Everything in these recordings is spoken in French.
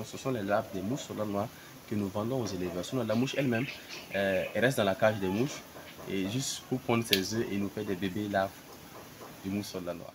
Donc ce sont les larves des mouches soldat noir que nous vendons aux éleveurs. Sinon la mouche elle-même, elle reste dans la cage des mouches et juste pour prendre ses œufs et nous faire des bébés larves de mouche soldat noir.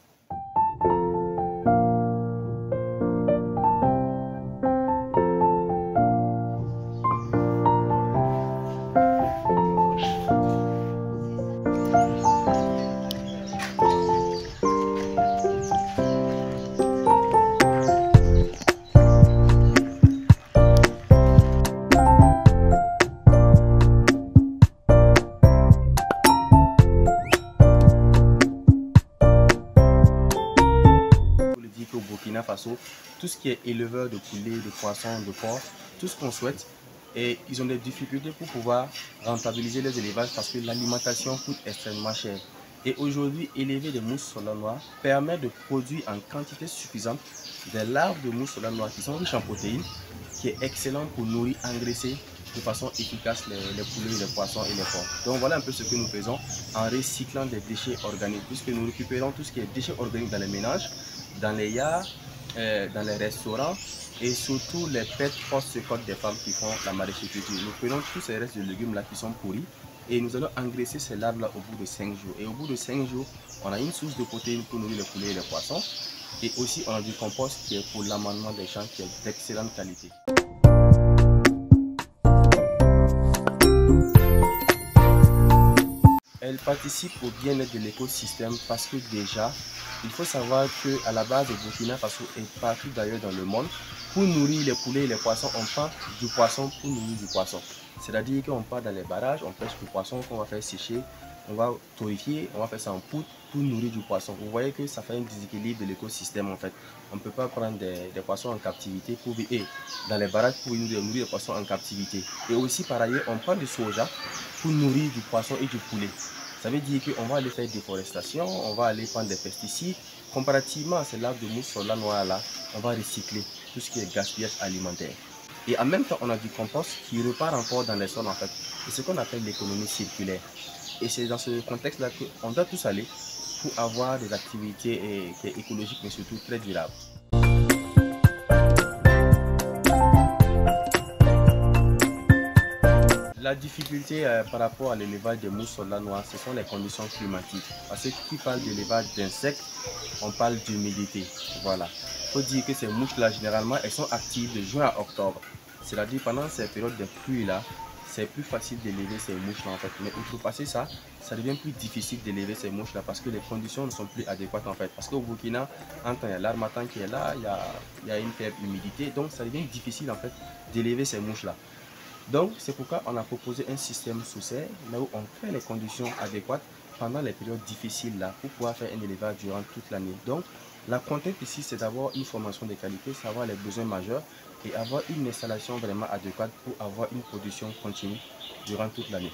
Au Burkina Faso, tout ce qui est éleveur de poulets, de poissons, de porcs, tout ce qu'on souhaite, et ils ont des difficultés pour pouvoir rentabiliser les élevages parce que l'alimentation coûte extrêmement cher. Et aujourd'hui, élever des mousses soldats noirs permet de produire en quantité suffisante des larves de mousses soldats noirs qui sont riches en protéines, qui est excellent pour nourrir, engraisser de façon efficace les poulets, les poissons et les porcs. Donc voilà un peu ce que nous faisons en recyclant des déchets organiques, puisque nous récupérons tout ce qui est déchets organiques dans les ménages, dans les yards, dans les restaurants et surtout les pêtes post-récolte des femmes qui font la maraîchage. Nous prenons tous ces restes de légumes là qui sont pourris et nous allons engraisser ces larves là au bout de 5 jours. Et au bout de 5 jours, on a une source de protéines pour nourrir les poulets et les poissons. Et aussi on a du compost qui est pour l'amendement des champs qui est d'excellente qualité. Elle participe au bien-être de l'écosystème parce que déjà, il faut savoir qu'à la base, le Burkina Faso et partout d'ailleurs dans le monde, pour nourrir les poulets et les poissons, on prend du poisson pour nourrir du poisson. C'est-à-dire qu'on part dans les barrages, on pêche du poisson qu'on va faire sécher, on va torréfier, on va faire ça en poudre pour nourrir du poisson. Vous voyez que ça fait un déséquilibre de l'écosystème en fait. On ne peut pas prendre des poissons en captivité pour vivre dans les barrages pour nourrir des poissons en captivité. Et aussi par ailleurs, on prend du soja pour nourrir du poisson et du poulet. Ça veut dire qu'on va aller faire déforestation, on va aller prendre des pesticides. Comparativement à ces larves de mouches soldats noirs là, on va recycler tout ce qui est gaspillage alimentaire. Et en même temps, on a du compost qui repart encore dans les sols en fait. C'est ce qu'on appelle l'économie circulaire. Et c'est dans ce contexte-là qu'on doit tous aller pour avoir des activités écologiques mais surtout très durables. La difficulté par rapport à l'élevage des mouches soldats noirs, ce sont les conditions climatiques. Parce que qui parle d'élevage d'insectes, on parle d'humidité. Voilà. Il faut dire que ces mouches-là, généralement, elles sont actives de juin à octobre. C'est-à-dire pendant ces périodes de pluie-là, c'est plus facile d'élever ces mouches-là en fait. Mais outrepasser ça, ça devient plus difficile d'élever ces mouches-là parce que les conditions ne sont plus adéquates en fait. Parce qu'au Burkina, quand il y a l'harmattan qui est là, il y a une faible humidité. Donc ça devient difficile en fait d'élever ces mouches-là. Donc, c'est pourquoi on a proposé un système sous serre, là où on crée les conditions adéquates pendant les périodes difficiles là, pour pouvoir faire un élevage durant toute l'année. Donc, la contrainte ici, c'est d'avoir une formation de qualité, savoir les besoins majeurs et avoir une installation vraiment adéquate pour avoir une production continue durant toute l'année.